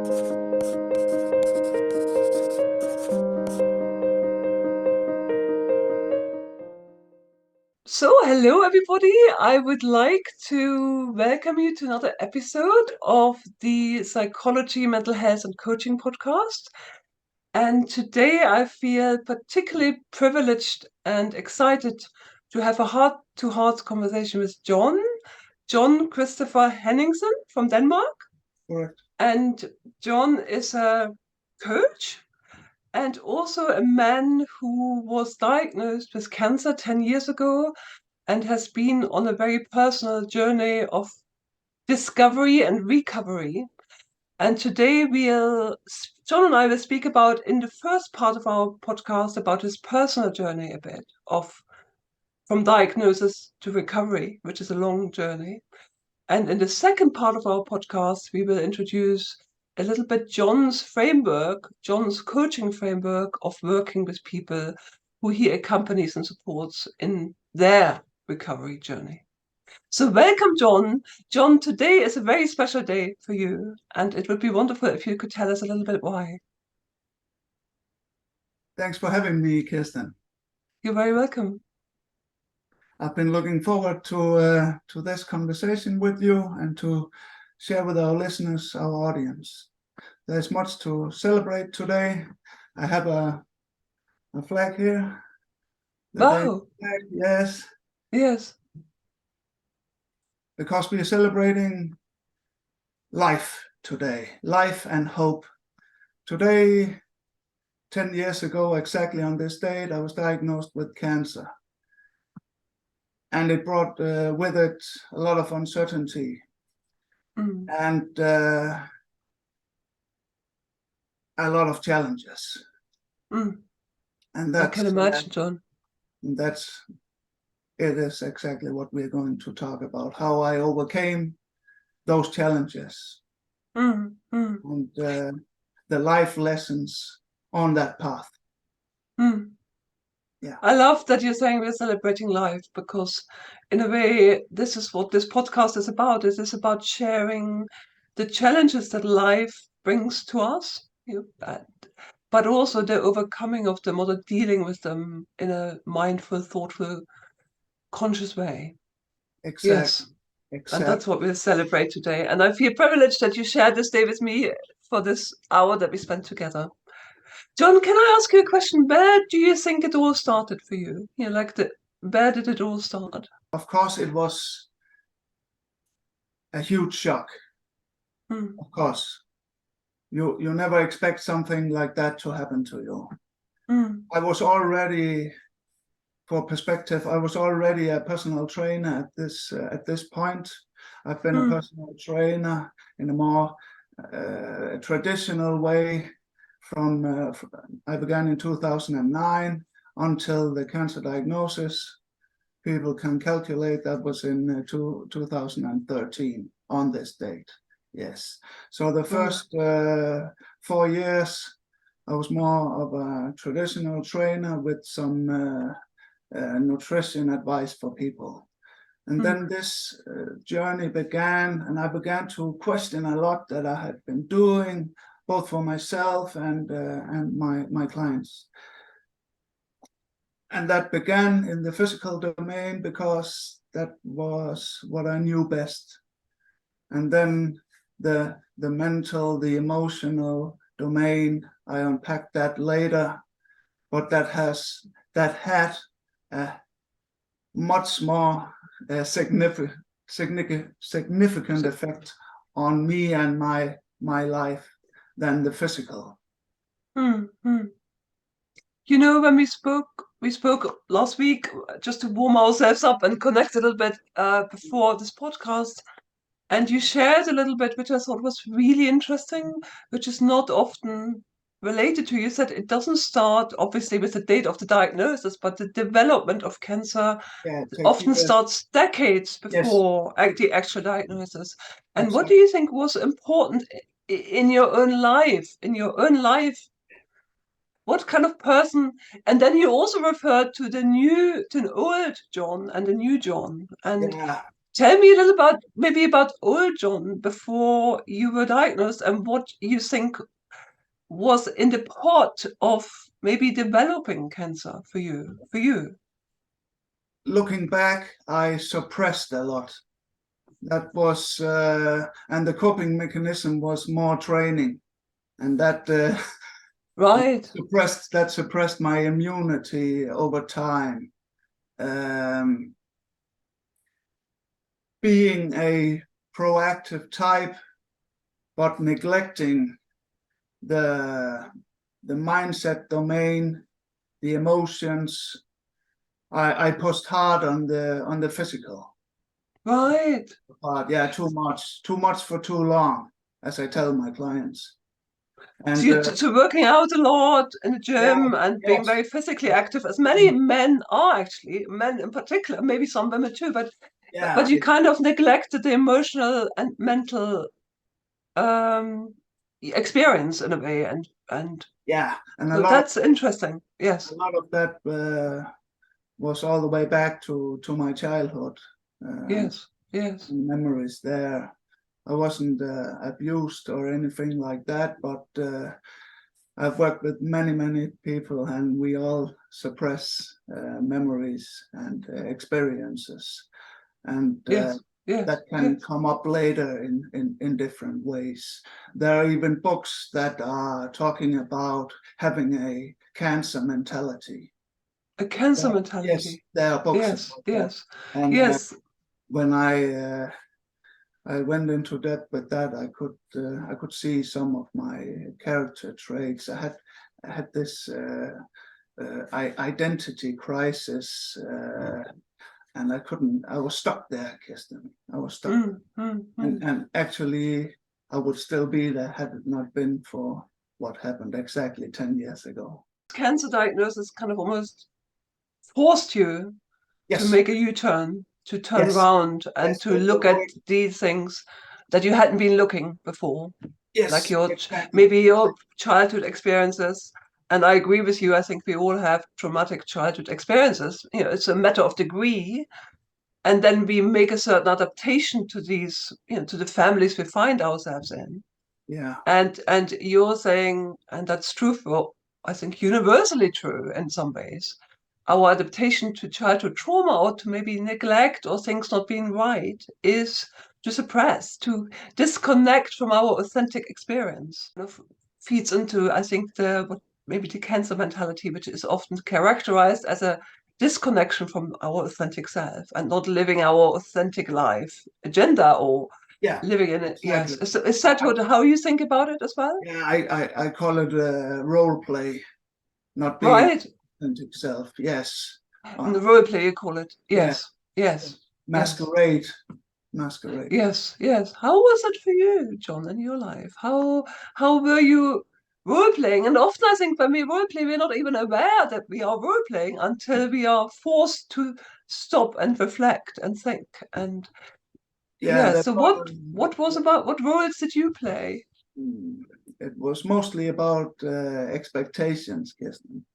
So, hello everybody. I would like to welcome you to another episode of the Psychology, Mental Health and Coaching podcast. And today I feel particularly privileged and excited to have a heart-to-heart conversation with John Christopher Henningsen from Denmark. Correct. And John is a coach and also a man who was diagnosed with cancer 10 years ago and has been on a very personal journey of discovery and recovery. And today John and I will speak about, in the first part of our podcast, about his personal journey a bit from diagnosis to recovery, which is a long journey. And in the second part of our podcast, we will introduce a little bit John's coaching framework of working with people who he accompanies and supports in their recovery journey. So welcome, John. John, today is a very special day for you, and it would be wonderful if you could tell us a little bit why. Thanks for having me, Kirsten. You're very welcome. I've been looking forward to this conversation with you and to share with our listeners, our audience. There's much to celebrate today. I have a flag here. Wow. Flag, yes. Yes. Because we are celebrating life today, life and hope. Today, 10 years ago, exactly on this date, I was diagnosed with cancer. And it brought with it a lot of uncertainty and a lot of challenges. And I can imagine, John. It is exactly what we're going to talk about, how I overcame those challenges and the life lessons on that path. Yeah. I love that you're saying we're celebrating life, because in a way, this is what this podcast is about. It is about sharing the challenges that life brings to us, but also the overcoming of them or the dealing with them in a mindful, thoughtful, conscious way. Exactly. Yes. And that's what we'll celebrate today. And I feel privileged that you shared this day with me for this hour that we spent together. John, can I ask you a question? Where do you think it all started for you? Where did it all start? Of course, it was a huge shock. Of course, you never expect something like that to happen to you. I was already, for perspective, I was already a personal trainer at this point. I've been a personal trainer in a more traditional way. I began in 2009 until the cancer diagnosis. People can calculate that was in 2013 on this date. Yes. So the first 4 years, I was more of a traditional trainer with some nutrition advice for people. And then this journey began, and I began to question a lot that I had been doing, both for myself and my clients. And that began in the physical domain because that was what I knew best. And then the mental, the emotional domain, I unpacked that later, but that had a much more significant effect on me and my life than the physical. You know, when we spoke last week, just to warm ourselves up and connect a little bit before this podcast, and you shared a little bit, which I thought was really interesting, which is not often related to. You said it doesn't start, obviously, with the date of the diagnosis, but the development of cancer often starts decades before the actual diagnosis. And what do you think was important in your own life? What kind of person? And then you also referred to an old John and a new John. And Tell me a little about maybe about old John before you were diagnosed and what you think was in the pot of maybe developing cancer for you. Looking back, I suppressed a lot. That was, and the coping mechanism was more training, and that Right. suppressed my immunity over time. Being a proactive type, but neglecting the mindset domain, the emotions. I pushed hard on the physical. Right. But yeah, too much for too long, as I tell my clients. And so you're working out a lot in the gym yeah, and being yes, very physically active, as many men are actually, men in particular, maybe some women too, but yeah, you kind of neglected the emotional and mental experience in a way, and yeah, and so that's interesting. Yes. a lot of that was all the way back to my childhood. Yes. Yes. Memories there. I wasn't abused or anything like that, but I've worked with many people, and we all suppress memories and experiences, and Yes. Yes. that can Yes. come up later in different ways. There are even books that are talking about having a cancer mentality. A cancer Yes, mentality. there are books Yes. about that. Yes. And Yes. when I went into depth with that, I could see some of my character traits. I had this identity crisis, and I was stuck there, Kirsten. I was stuck. And actually, I would still be there had it not been for what happened exactly 10 years ago. Cancer diagnosis kind of almost forced you to Yes, make a U-turn, to turn yes, around and yes, to look at these things that you hadn't been looking before, like yes, your exactly. maybe your childhood experiences. And I agree with you. I think we all have traumatic childhood experiences. You know, it's a matter of degree, and then we make a certain adaptation to these, you know, to the families we find ourselves in. Yeah. And you're saying, and that's true for, I think, universally true in some ways, our adaptation to childhood trauma or to maybe neglect or things not being right is to suppress, to disconnect from our authentic experience. Kind of feeds into, I think, maybe the cancer mentality, which is often characterized as a disconnection from our authentic self and not living our authentic life agenda or Yeah, living in it. Yes. exactly. Is that how you think about it as well? Yeah, I call it role play, not being Right. authentic self. Yes. In the role play, you call it. Yeah. Yes. Yes. Yes. Masquerade. Masquerade. Yes. Yes. How was it for you, John, in your life? How were you role playing? And often I think when we role play, we're not even aware that we are role playing until we are forced to stop and reflect and think. And Yeah, yeah, so what roles did you play? it was mostly about expectations, Kirsten.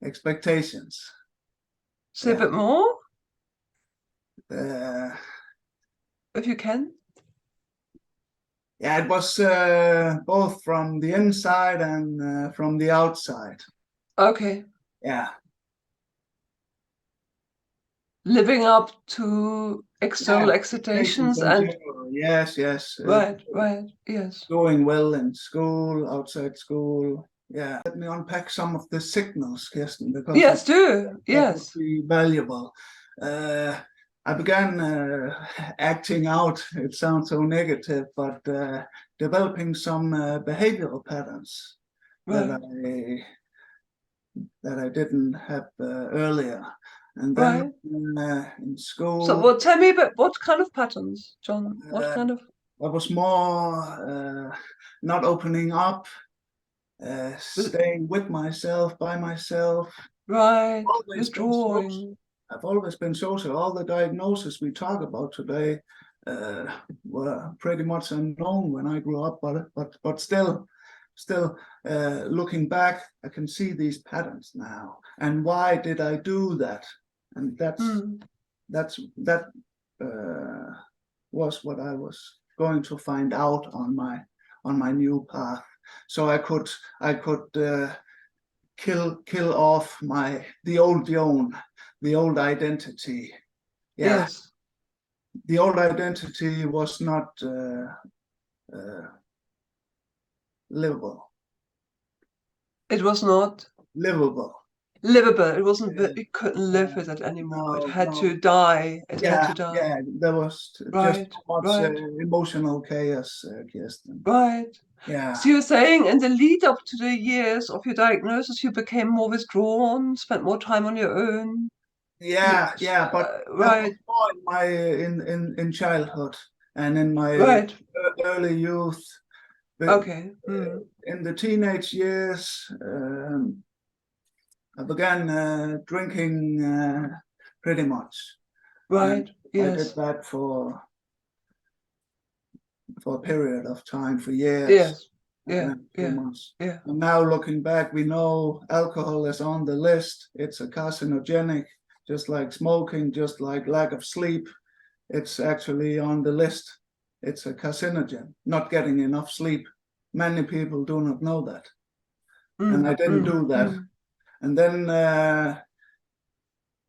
Expectations. Say a Yeah. bit more, Uh, if you can. yeah, it was both from the inside and from the outside. Okay. Yeah. Living up to external Yeah. Expectations expectations in and general. Yes, yes. right, yes. Doing well in school, outside school. Yeah. Let me unpack some of the signals, Kirsten, because Yes, do. that would Yes. be valuable. I began acting out. It sounds so negative, but developing some behavioral patterns that Right. I didn't have earlier. And then Right. in So, school, well, tell me about what kind of patterns, John? What uh, kind of I was more not opening up, staying with myself, by myself. right Always been social. withdrawing? I've always been social. All the diagnoses we talk about today uh, were pretty much unknown when I grew up, but still looking back, I can see these patterns now. And why did I do that? And that was what I was going to find out on my new path. So I could kill off the old Jon, the old identity. Yeah. Yes. The old identity was not livable. It was not Livable. It wasn't. It couldn't live with it anymore. It had to die. It had to die. Yeah. There was just too much emotional chaos, Kirsten. Right. Yeah. So you're saying in the lead up to the years of your diagnosis, you became more withdrawn, spent more time on your own. Yeah, but right. More in childhood and in my early youth. Okay. In the teenage years, I began drinking pretty much. Right. Yes. I did that for a period of time, for years. Yes. Yeah. Months. Yeah. And now looking back, we know alcohol is on the list. It's a carcinogenic, just like smoking, just like lack of sleep. It's actually on the list. It's a carcinogen. Not getting enough sleep. Many people do not know that. And I didn't do that. And then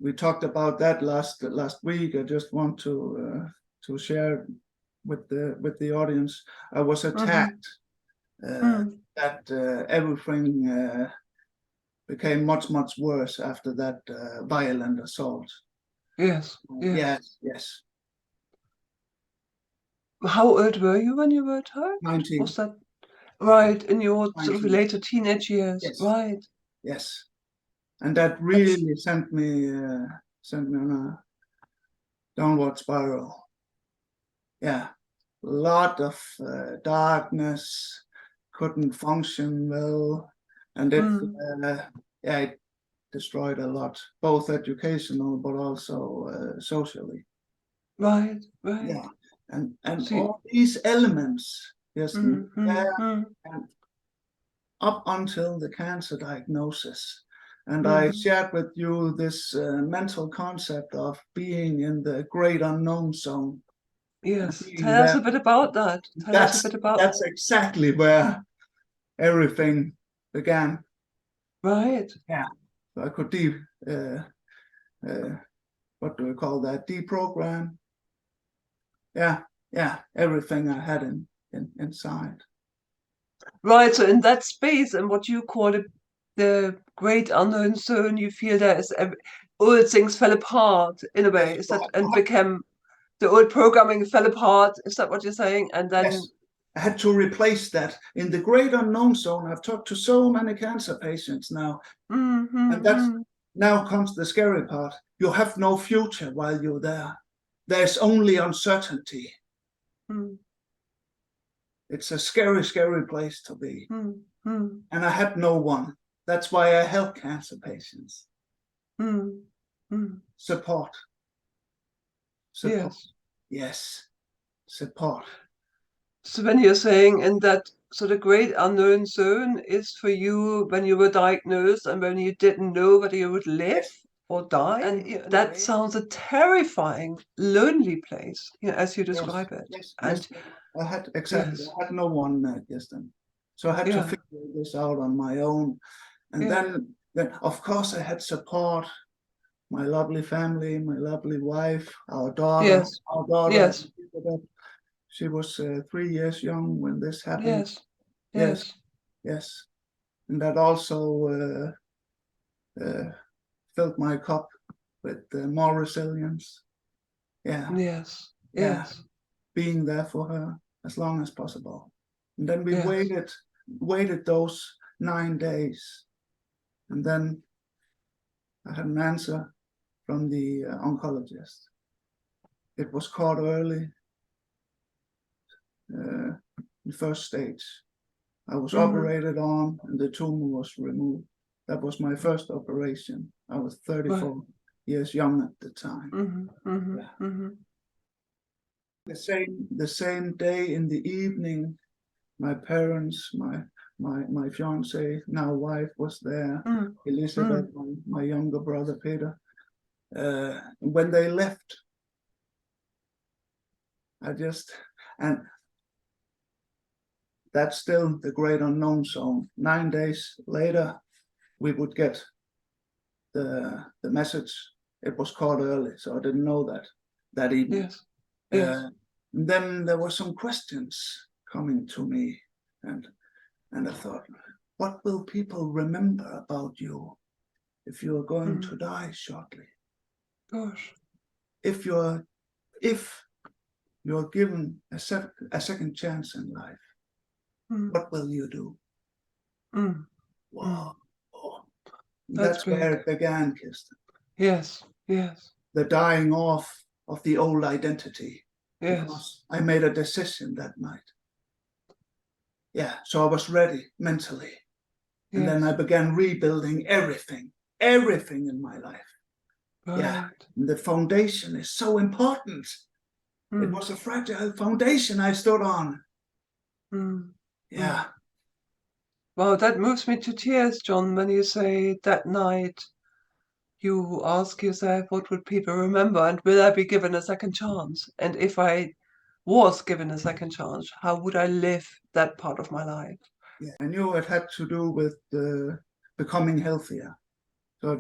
we talked about that last week. I just want to share with the audience. I was attacked. That everything became much worse after that violent assault. Yes. Yes. How old were you when you were attacked? 19. Was that right in your 19. Sort of later teenage years? Yes. Right. Yes. And that really sent me on a downward spiral. Yeah, a lot of darkness, couldn't function well, and it destroyed a lot, both educational but also socially. Right. Yeah, and all these elements, yes, and up until the cancer diagnosis. And I shared with you this mental concept of being in the great unknown zone. Yes, tell us a bit about that. That's exactly where everything began. Right. Yeah. So I could what do we call that? Deprogram. Yeah. Everything I had inside. Right. So in that space, and what you call it, the great unknown zone, you feel there is all things fell apart in a way. Is that and became the old programming fell apart? Is that what you're saying? And then yes. I had to replace that. In the great unknown zone, I've talked to so many cancer patients now. And that's now comes the scary part. You have no future while you're there. There's only uncertainty. It's a scary place to be. And I had no one. That's why I help cancer patients. Support. Yes. Support. So when you're saying in that sort of great unknown zone is for you when you were diagnosed and when you didn't know whether you would live or die, and that sounds a terrifying, lonely place, as you describe it. Yes. I had I had no one, Kirsten. So I had to figure this out on my own. And then of course I had support. My lovely family, my lovely wife, our daughter. She was 3 years young when this happened. Yes. And that also filled my cup with more resilience. Yes. Being there for her as long as possible. And then we waited those 9 days. And then I had an answer from the oncologist. It was caught early. The first stage. I was operated on and the tumor was removed. That was my first operation. I was 34 years young at the time. The same day in the evening, my parents, my fiance, now wife, was there. Elizabeth, my younger brother Peter. When they left, And that's still the great unknown zone. 9 days later, we would get the message. It was called early, so I didn't know that evening. Yes. Yes. Then there were some questions coming to me, and I thought, what will people remember about you if you are going to die shortly? Gosh. If you're given a second chance in life, what will you do? Wow. That's where it began, Kirsten. Yes, yes. The dying off of the old identity. Yes. Because I made a decision that night. Yeah, so I was ready mentally. And then I began rebuilding everything in my life. Right. Yeah, and the foundation is so important. It was a fragile foundation I stood on. Yeah. Well, that moves me to tears, Jon, when you say that night you ask yourself, what would people remember, and will I be given a second chance? And if I was given a second chance, how would I live that part of my life? Yeah, I knew it had to do with becoming healthier. So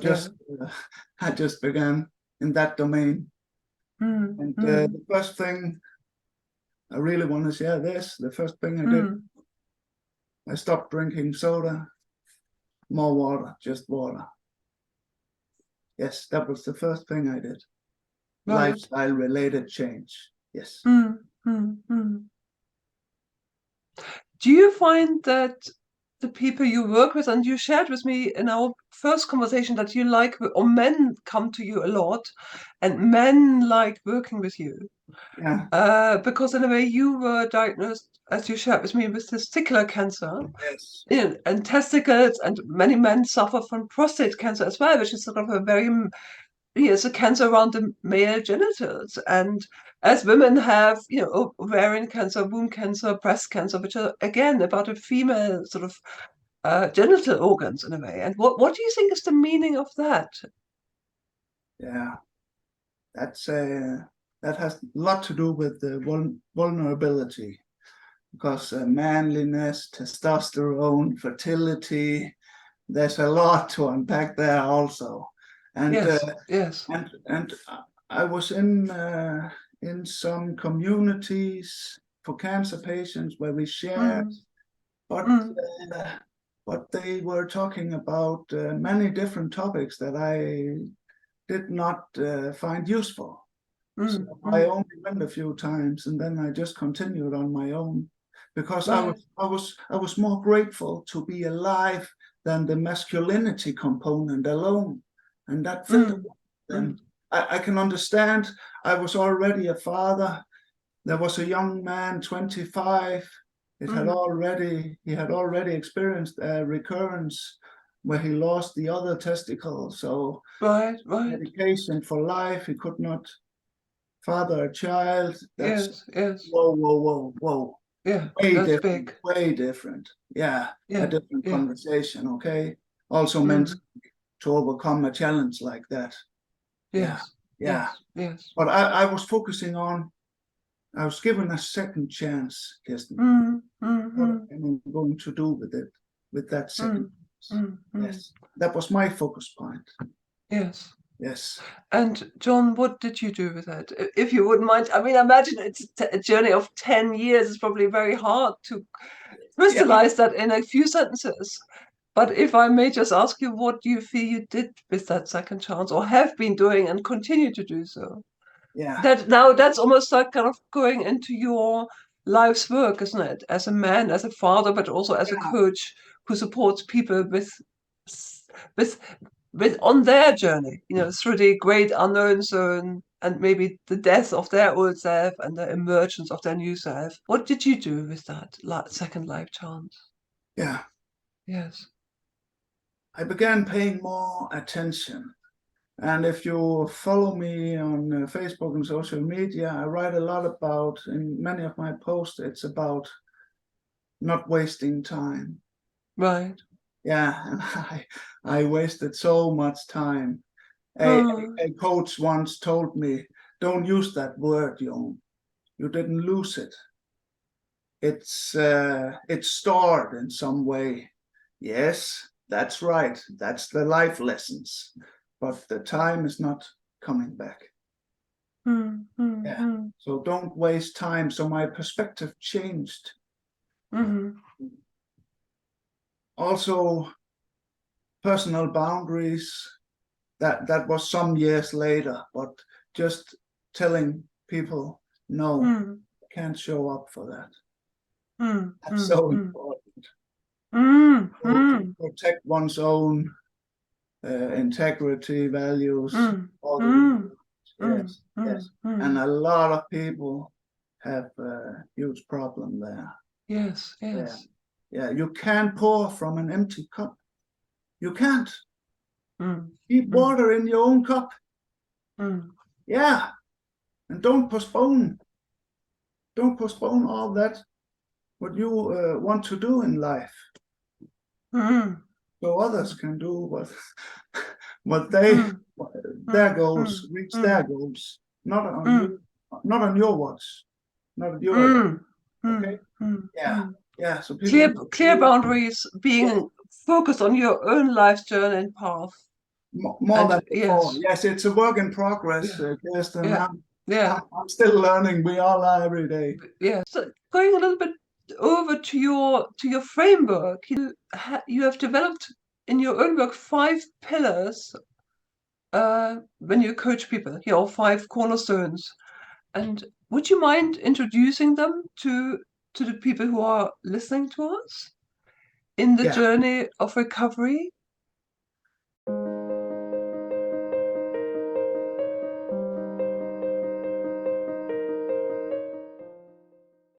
I just began in that domain. And the first thing I really want to share the first thing I did, I stopped drinking soda, more water, just water. Yes, that was the first thing I did. Right. Lifestyle-related change. Yes. Do you find that the people you work with, and you shared with me in our first conversation that you like, or men come to you a lot, and men like working with you? Yeah. Because in a way you were diagnosed, as you shared with me, with testicular cancer. Yes. And testicles, and many men suffer from prostate cancer as well, which is sort of a very, it's a cancer around the male genitals. And as women have, ovarian cancer, womb cancer, breast cancer, which are again about a female sort of genital organs in a way. And what do you think is the meaning of that? Yeah, that has a lot to do with the vulnerability, because manliness, testosterone, fertility, there's a lot to unpack there also. And yes. And I was in some communities for cancer patients where we shared, but they were talking about many different topics that I did not find useful. So I only went a few times, and then I just continued on my own, because I was more grateful to be alive than the masculinity component alone, and that filled them. I can understand. I was already a father. There was a young man, 25. He had already experienced a recurrence where he lost the other testicle. So medication for life. He could not father a child. That's whoa. Yeah, that's big. Way different. Yeah, a different conversation. Okay. Also meant to overcome a challenge like that. Yes. But I was focusing on, I was given a second chance, Kirsten. What am I going to do with it, with that second chance? Yes, that was my focus point. Yes. And Jon, what did you do with that? If you wouldn't mind, I mean, I imagine it's a journey of 10 years. It's probably very hard to crystallize that in a few sentences. But if I may just ask you, what do you feel you did with that second chance, or have been doing and continue to do so? Yeah. That's almost like kind of going into your life's work, isn't it? As a man, as a father, but also as a coach who supports people with on their journey, through the great unknown zone, and maybe the death of their old self and the emergence of their new self. What did you do with that second life chance? Yeah. Yes. I began paying more attention. And if you follow me on Facebook and social media, I write a lot about, in many of my posts, it's about not wasting time. Right. Yeah, and I wasted so much time. A coach once told me, don't use that word, Jon. You didn't lose it. It's stored in some way. Yes, that's right. That's the life lessons. But the time is not coming back. Yeah. So don't waste time. So my perspective changed. Also, personal boundaries. That was some years later, but just telling people, no, I can't show up for that. That's so important. To protect one's own integrity, values, all the yes, yes. And a lot of people have a huge problem there. Yes, yes. Yeah, you can't pour from an empty cup. You can't. Keep water in your own cup. Yeah, and don't postpone. Don't postpone all that what you want to do in life. So others can do what their goals, reach their goals, not on you, not on your watch, not at your okay. Yeah. So people clear boundaries, being focused on your own life's journey and path. More than before. Yes, it's a work in progress, Kirsten. I'm still learning. We all are every day. Yeah. So going a little bit over to your framework, you have developed in your own work 5 pillars when you coach people. 5 cornerstones. And would you mind introducing them to the people who are listening to us in the journey of recovery?